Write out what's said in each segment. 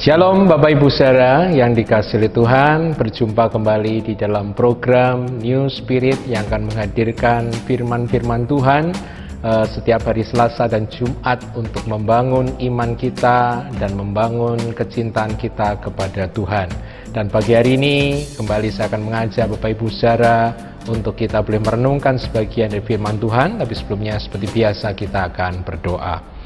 Shalom Bapak Ibu Saudara yang dikasihi oleh Tuhan, berjumpa kembali di dalam program New Spirit yang akan menghadirkan firman-firman Tuhan setiap hari Selasa dan Jumat untuk membangun iman kita dan membangun kecintaan kita kepada Tuhan. Dan pagi hari ini kembali saya akan mengajak Bapak Ibu Saudara untuk kita boleh merenungkan sebagian dari firman Tuhan, tapi sebelumnya seperti biasa kita akan berdoa.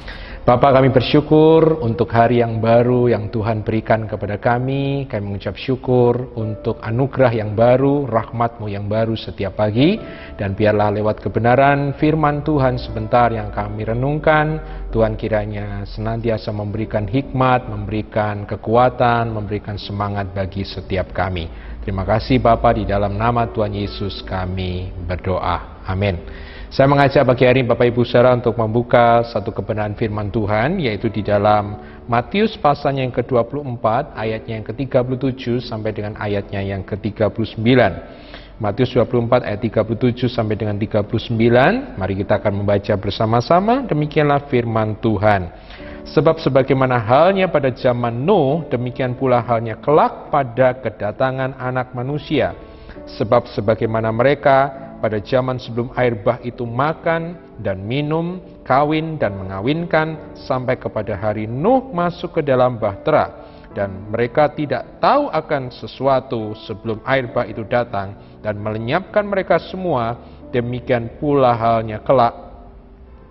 Bapa, kami bersyukur untuk hari yang baru yang Tuhan berikan kepada kami. Kami mengucap syukur untuk anugerah yang baru, rahmat-Mu yang baru setiap pagi. Dan biarlah lewat kebenaran firman Tuhan sebentar yang kami renungkan, Tuhan kiranya senantiasa memberikan hikmat, memberikan kekuatan, memberikan semangat bagi setiap kami. Terima kasih Bapa, di dalam nama Tuhan Yesus kami berdoa. Amin. Saya mengajak pagi hari Bapak Ibu Saudara untuk membuka satu kebenaran firman Tuhan, yaitu di dalam Matius pasalnya yang ke-24, ayatnya yang ke-37 sampai dengan ayatnya yang ke-39. Matius 24 ayat 37 sampai dengan 39. Mari kita akan membaca bersama-sama. Demikianlah firman Tuhan. Sebab sebagaimana halnya pada zaman Nuh, demikian pula halnya kelak pada kedatangan Anak Manusia. Sebab sebagaimana mereka pada zaman sebelum air bah itu makan dan minum, kawin dan mengawinkan, sampai kepada hari Nuh masuk ke dalam bahtera, dan mereka tidak tahu akan sesuatu sebelum air bah itu datang dan melenyapkan mereka semua. Demikian pula halnya kelak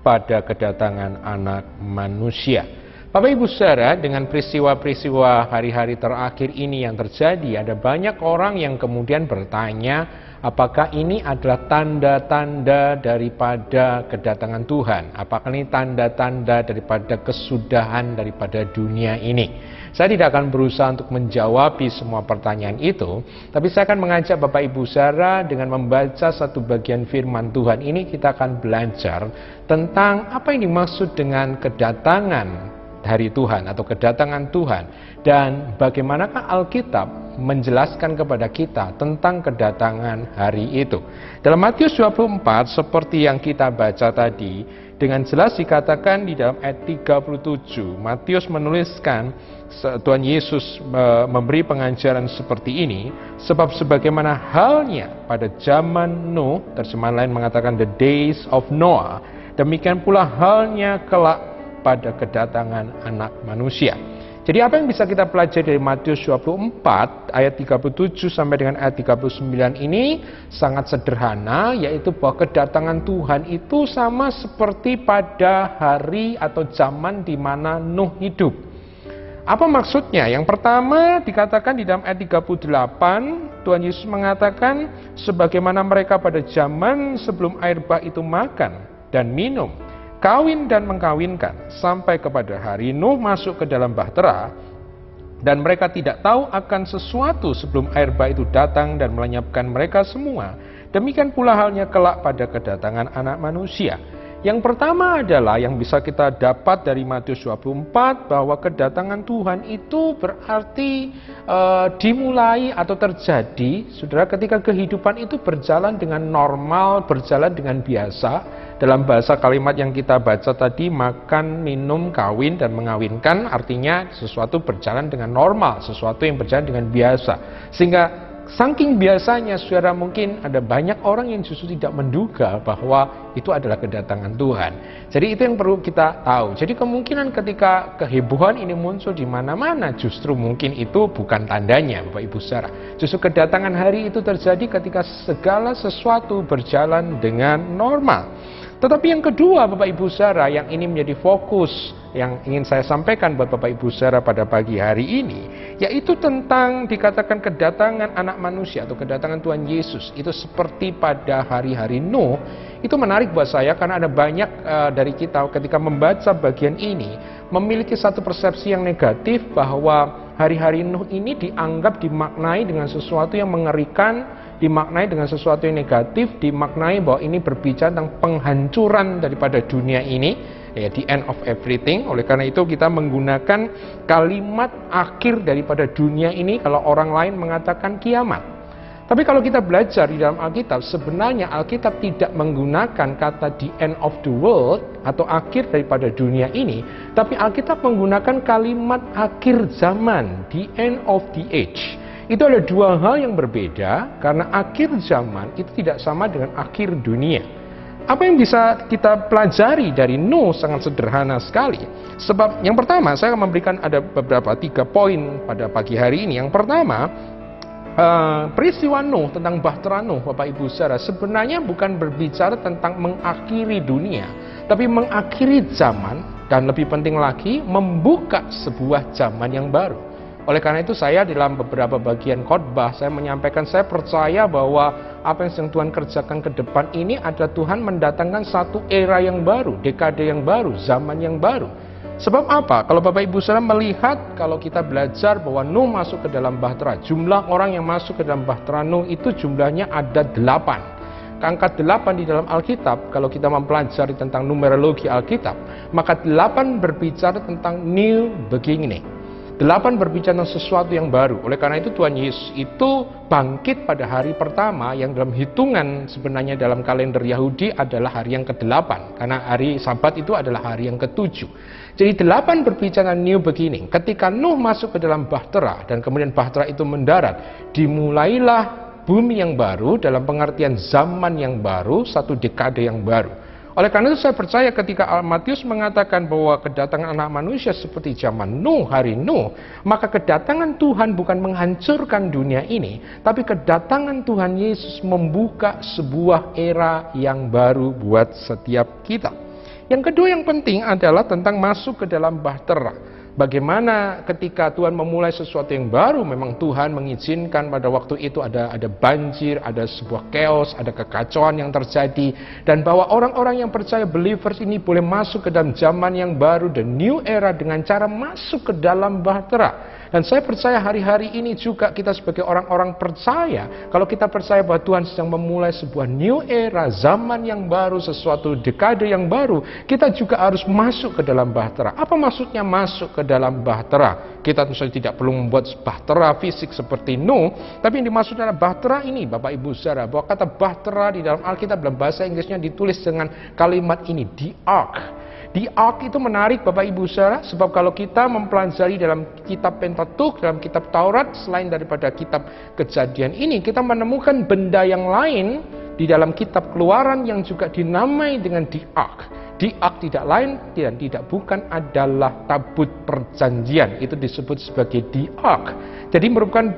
pada kedatangan Anak Manusia. Bapak Ibu Saudara, dengan peristiwa-peristiwa hari-hari terakhir ini yang terjadi, ada banyak orang yang kemudian bertanya, apakah ini adalah tanda-tanda daripada kedatangan Tuhan? Apakah ini tanda-tanda daripada kesudahan daripada dunia ini? Saya tidak akan berusaha untuk menjawab semua pertanyaan itu, tapi saya akan mengajak Bapak Ibu Saudara dengan membaca satu bagian firman Tuhan ini. Kita akan belajar tentang apa yang dimaksud dengan kedatangan hari Tuhan atau kedatangan Tuhan, dan bagaimanakah Alkitab menjelaskan kepada kita tentang kedatangan hari itu. Dalam Matius 24 seperti yang kita baca tadi, dengan jelas dikatakan di dalam ayat 37, Matius menuliskan Tuhan Yesus memberi pengajaran seperti ini. Sebab sebagaimana halnya pada zaman Nuh, terjemahan lain mengatakan the days of Noah, demikian pula halnya kelak pada kedatangan Anak Manusia. Jadi apa yang bisa kita pelajari dari Matius 24 ayat 37 sampai dengan ayat 39 ini sangat sederhana, yaitu bahwa kedatangan Tuhan itu sama seperti pada hari atau zaman di mana Nuh hidup. Apa maksudnya? Yang pertama dikatakan di dalam ayat 38, Tuhan Yesus mengatakan sebagaimana mereka pada zaman sebelum air bah itu makan dan minum, kawin dan mengkawinkan, sampai kepada hari Nuh masuk ke dalam bahtera, dan mereka tidak tahu akan sesuatu sebelum air bah itu datang dan melenyapkan mereka semua. Demikian pula halnya kelak pada kedatangan Anak Manusia. Yang pertama adalah yang bisa kita dapat dari Matius 24, bahwa kedatangan Tuhan itu berarti dimulai atau terjadi, saudara, ketika kehidupan itu berjalan dengan normal, berjalan dengan biasa. Dalam bahasa kalimat yang kita baca tadi, makan, minum, kawin, dan mengawinkan, artinya sesuatu berjalan dengan normal, sesuatu yang berjalan dengan biasa. Sehingga saking biasanya, saudara, mungkin ada banyak orang yang justru tidak menduga bahwa itu adalah kedatangan Tuhan. Jadi itu yang perlu kita tahu. Jadi kemungkinan ketika kehebohan ini muncul di mana-mana, justru mungkin itu bukan tandanya, Bapak Ibu Saudara. Justru kedatangan hari itu terjadi ketika segala sesuatu berjalan dengan normal. Tetapi yang kedua, Bapak Ibu Saudara, yang ini menjadi fokus yang ingin saya sampaikan buat Bapak Ibu Saudara pada pagi hari ini, yaitu tentang dikatakan kedatangan Anak Manusia atau kedatangan Tuhan Yesus itu seperti pada hari-hari Nuh. Itu menarik buat saya karena ada banyak dari kita ketika membaca bagian ini memiliki satu persepsi yang negatif bahwa hari-hari Nuh ini dianggap dimaknai dengan sesuatu yang mengerikan, dimaknai dengan sesuatu yang negatif, dimaknai bahwa ini berbicara tentang penghancuran daripada dunia ini, ya, the end of everything. Oleh karena itu kita menggunakan kalimat akhir daripada dunia ini kalau orang lain mengatakan kiamat. Tapi kalau kita belajar di dalam Alkitab, sebenarnya Alkitab tidak menggunakan kata the end of the world atau akhir daripada dunia ini, tapi Alkitab menggunakan kalimat akhir zaman, the end of the age. Itu ada dua hal yang berbeda, karena akhir zaman itu tidak sama dengan akhir dunia. Apa yang bisa kita pelajari dari Nuh sangat sederhana sekali. Sebab yang pertama, saya akan memberikan ada beberapa 3 poin pada pagi hari ini. Yang pertama, peristiwa Nuh, tentang bahtera Nuh, Bapak Ibu Saudara, sebenarnya bukan berbicara tentang mengakhiri dunia, tapi mengakhiri zaman, dan lebih penting lagi, membuka sebuah zaman yang baru. Oleh karena itu saya dalam beberapa bagian khotbah, saya menyampaikan, saya percaya bahwa apa yang sedang Tuhan kerjakan ke depan ini adalah Tuhan mendatangkan satu era yang baru, dekade yang baru, zaman yang baru. Sebab apa? Kalau Bapak Ibu Saudara melihat, kalau kita belajar bahwa Nuh masuk ke dalam bahtera, jumlah orang yang masuk ke dalam bahtera Nuh itu jumlahnya ada 8. Angka 8 di dalam Alkitab, kalau kita mempelajari tentang numerologi Alkitab, maka 8 berbicara tentang new beginning. 8 berbicara tentang sesuatu yang baru. Oleh karena itu Tuhan Yesus itu bangkit pada hari pertama, yang dalam hitungan sebenarnya dalam kalender Yahudi adalah hari yang ke-8, karena hari Sabat itu adalah hari yang ke-7. Jadi 8 berbicara new beginning. Ketika Nuh masuk ke dalam bahtera dan kemudian bahtera itu mendarat, dimulailah bumi yang baru dalam pengertian zaman yang baru, satu dekade yang baru. Oleh karena itu saya percaya ketika Matius mengatakan bahwa kedatangan anak manusia seperti zaman Nuh, hari Nuh, maka kedatangan Tuhan bukan menghancurkan dunia ini, tapi kedatangan Tuhan Yesus membuka sebuah era yang baru buat setiap kita. Yang kedua yang penting adalah tentang masuk ke dalam bahtera. Bagaimana ketika Tuhan memulai sesuatu yang baru, memang Tuhan mengizinkan pada waktu itu ada banjir, ada sebuah chaos, ada kekacauan yang terjadi, dan bahwa orang-orang yang percaya, believers ini boleh masuk ke dalam zaman yang baru, the new era, dengan cara masuk ke dalam bahtera. Dan saya percaya hari-hari ini juga kita sebagai orang-orang percaya, kalau kita percaya bahwa Tuhan sedang memulai sebuah new era, zaman yang baru, sesuatu dekade yang baru, kita juga harus masuk ke dalam bahtera. Apa maksudnya masuk ke dalam bahtera? Kita tentu saja tidak perlu membuat bahtera fisik seperti Nuh, tapi yang dimaksud adalah bahtera ini, Bapak Ibu Saudara, bahwa kata bahtera di dalam Alkitab dalam bahasa Inggrisnya ditulis dengan kalimat ini, the ark. The ark itu menarik Bapak Ibu Saudara, sebab kalau kita mempelajari dalam kitab Pentateuch, dalam kitab Taurat, selain daripada kitab Kejadian ini, kita menemukan benda yang lain di dalam kitab Keluaran yang juga dinamai dengan the ark. The ark tidak lain dan tidak bukan adalah tabut perjanjian. Itu disebut sebagai the ark. Jadi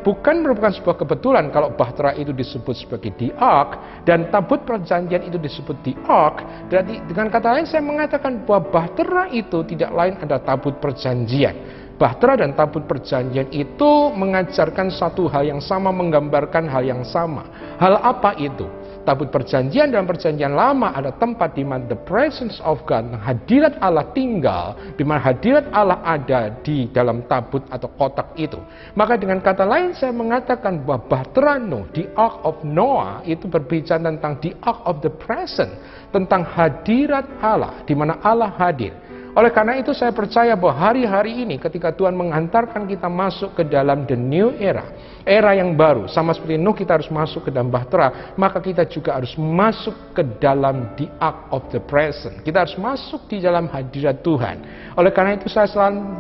bukan merupakan sebuah kebetulan kalau bahtera itu disebut sebagai the ark dan tabut perjanjian itu disebut the ark. Jadi dengan kata lain saya mengatakan bahwa bahtera itu tidak lain adalah tabut perjanjian. Bahtera dan tabut perjanjian itu mengajarkan satu hal yang sama, menggambarkan hal yang sama. Hal apa itu? Tabut perjanjian dalam perjanjian lama ada tempat di mana the presence of God, hadirat Allah tinggal, di mana hadirat Allah ada di dalam tabut atau kotak itu. Maka dengan kata lain saya mengatakan bahwa bahtera Nuh, the ark of Noah, itu berbicara tentang the ark of the present, tentang hadirat Allah, di mana Allah hadir. Oleh karena itu saya percaya bahwa hari-hari ini ketika Tuhan menghantarkan kita masuk ke dalam the new era, era yang baru, sama seperti Nuh kita harus masuk ke dalam bahtera, maka kita juga harus masuk ke dalam the ark of the present. Kita harus masuk di dalam hadirat Tuhan. Oleh karena itu saya selalu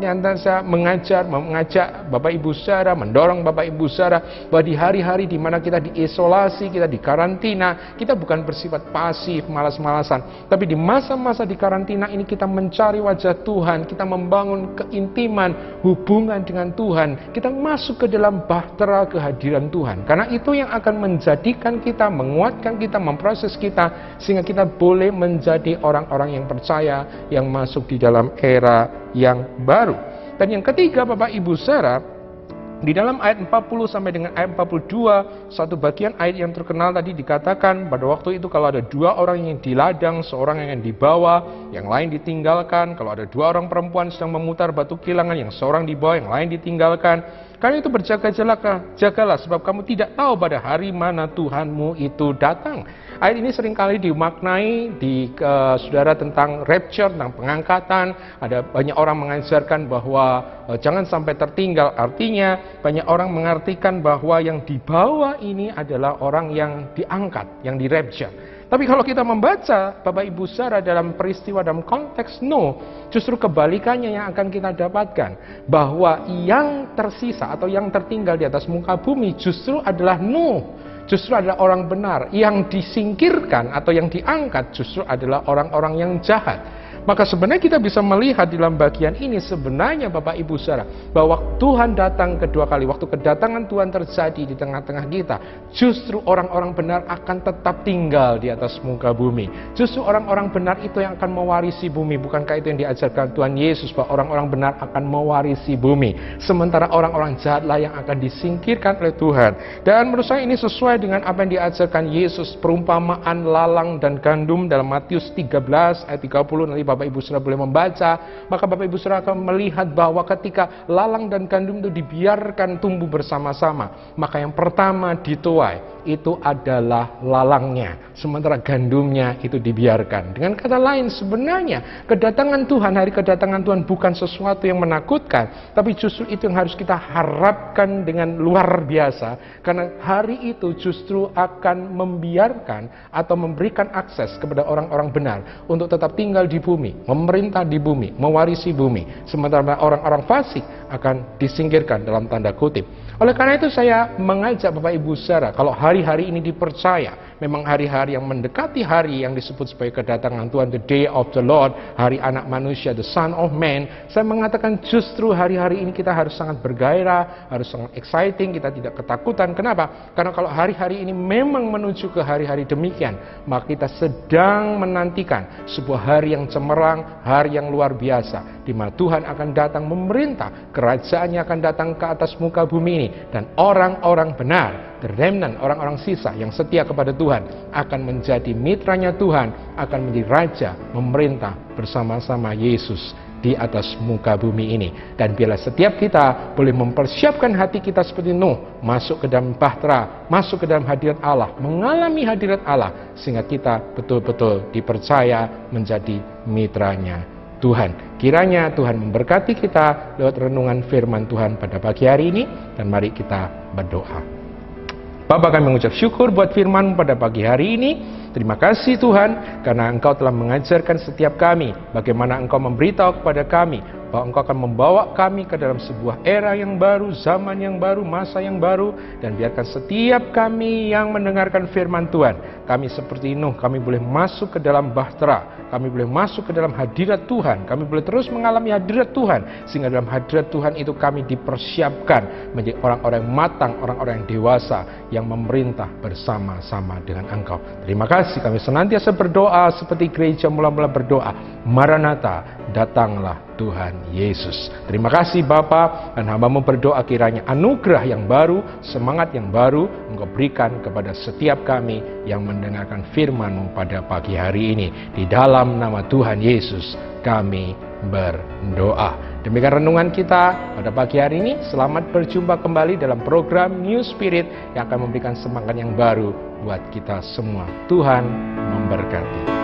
mengajak Bapak Ibu Saudara, mendorong Bapak Ibu Saudara bahwa di hari-hari di mana kita diisolasi, kita dikarantina, kita bukan bersifat pasif, malas-malasan, tapi di masa-masa di karantina ini kita mencari wajah Tuhan, kita membangun keintiman, hubungan dengan Tuhan, kita masuk ke dalam bahtera kehadiran Tuhan. Karena itu yang akan menjadikan kita, menguatkan kita, memproses kita, sehingga kita boleh menjadi orang-orang yang percaya, yang masuk di dalam era yang baru. Dan yang ketiga Bapak Ibu Saudara, di dalam ayat 40 sampai dengan ayat 42, satu bagian ayat yang terkenal tadi dikatakan pada waktu itu kalau ada 2 orang yang di ladang, seorang yang dibawa, yang lain ditinggalkan. Kalau ada 2 orang perempuan sedang memutar batu kilangan, yang seorang dibawa, yang lain ditinggalkan. Karena itu jagalah sebab kamu tidak tahu pada hari mana Tuhanmu itu datang. Ayat ini seringkali dimaknai di saudara tentang rapture, tentang pengangkatan. Ada banyak orang mengajarkan bahwa jangan sampai tertinggal. Artinya banyak orang mengartikan bahwa yang dibawa ini adalah orang yang diangkat, yang di rapture. Tapi kalau kita membaca Bapak Ibu Saudara dalam peristiwa dalam konteks Nuh, justru kebalikannya yang akan kita dapatkan. Bahwa yang tersisa atau yang tertinggal di atas muka bumi justru adalah Nuh. Justru adalah orang benar. Yang disingkirkan atau yang diangkat justru adalah orang-orang yang jahat. Maka sebenarnya kita bisa melihat dalam bagian ini sebenarnya Bapak Ibu Saudara bahwa Tuhan datang kedua kali. Waktu kedatangan Tuhan terjadi di tengah-tengah kita, justru orang-orang benar akan tetap tinggal di atas muka bumi. Justru orang-orang benar itu yang akan mewarisi bumi. Bukankah itu yang diajarkan Tuhan Yesus bahwa orang-orang benar akan mewarisi bumi. Sementara orang-orang jahatlah yang akan disingkirkan oleh Tuhan. Dan menurut saya ini sesuai dengan apa yang diajarkan Yesus, perumpamaan lalang dan gandum dalam Matius 13 ayat 30. Nanti Bapak Ibu Saudara boleh membaca, maka Bapak Ibu Saudara akan melihat bahwa ketika lalang dan gandum itu dibiarkan tumbuh bersama-sama, maka yang pertama dituai itu adalah lalangnya, sementara gandumnya itu dibiarkan. Dengan kata lain, sebenarnya kedatangan Tuhan, hari kedatangan Tuhan bukan sesuatu yang menakutkan, tapi justru itu yang harus kita harapkan dengan luar biasa, karena hari itu justru akan membiarkan atau memberikan akses kepada orang-orang benar untuk tetap tinggal di bumi, memerintah di bumi, mewarisi bumi, sementara orang-orang fasik akan disingkirkan dalam tanda kutip. Oleh karena itu saya mengajak Bapak Ibu Saudara, kalau hari-hari ini dipercaya memang hari-hari yang mendekati hari yang disebut sebagai kedatangan Tuhan, the day of the Lord, hari anak manusia, the son of man, saya mengatakan justru hari-hari ini kita harus sangat bergairah, harus sangat exciting, kita tidak ketakutan. Kenapa? Karena kalau hari-hari ini memang menuju ke hari-hari demikian, maka kita sedang menantikan sebuah hari yang cemerlang, hari yang luar biasa, di mana Tuhan akan datang memerintah, kerajaannya akan datang ke atas muka bumi ini, dan orang-orang benar, the remnant, orang-orang sisa yang setia kepada Tuhan akan menjadi mitranya Tuhan, akan menjadi raja, memerintah bersama-sama Yesus di atas muka bumi ini. Dan biarlah setiap kita boleh mempersiapkan hati kita seperti Nuh, masuk ke dalam bahtera, masuk ke dalam hadirat Allah, mengalami hadirat Allah, sehingga kita betul-betul dipercaya menjadi mitranya Tuhan. Kiranya Tuhan memberkati kita lewat renungan firman Tuhan pada pagi hari ini, dan mari kita berdoa. Bapa, kami mengucap syukur buat firman pada pagi hari ini. Terima kasih Tuhan, karena Engkau telah mengajarkan setiap kami bagaimana Engkau memberitahu kepada kami bahwa Engkau akan membawa kami ke dalam sebuah era yang baru, zaman yang baru, masa yang baru. Dan biarkan setiap kami yang mendengarkan firman Tuhan, kami seperti Nuh, kami boleh masuk ke dalam bahtera, kami boleh masuk ke dalam hadirat Tuhan, kami boleh terus mengalami hadirat Tuhan, sehingga dalam hadirat Tuhan itu kami dipersiapkan menjadi orang-orang yang matang, orang-orang yang dewasa, yang memerintah bersama-sama dengan Engkau. Terima kasih, kami senantiasa berdoa seperti gereja mula-mula berdoa, Maranatha, datanglah Tuhan Yesus. Terima kasih Bapa, dan hamba-Mu berdoa kiranya anugerah yang baru, semangat yang baru Engkau berikan kepada setiap kami yang mendengarkan firman-Mu pada pagi hari ini. Di dalam nama Tuhan Yesus kami berdoa. Demikian renungan kita pada pagi hari ini. Selamat berjumpa kembali dalam program New Spirit yang akan memberikan semangat yang baru buat kita semua. Tuhan memberkati.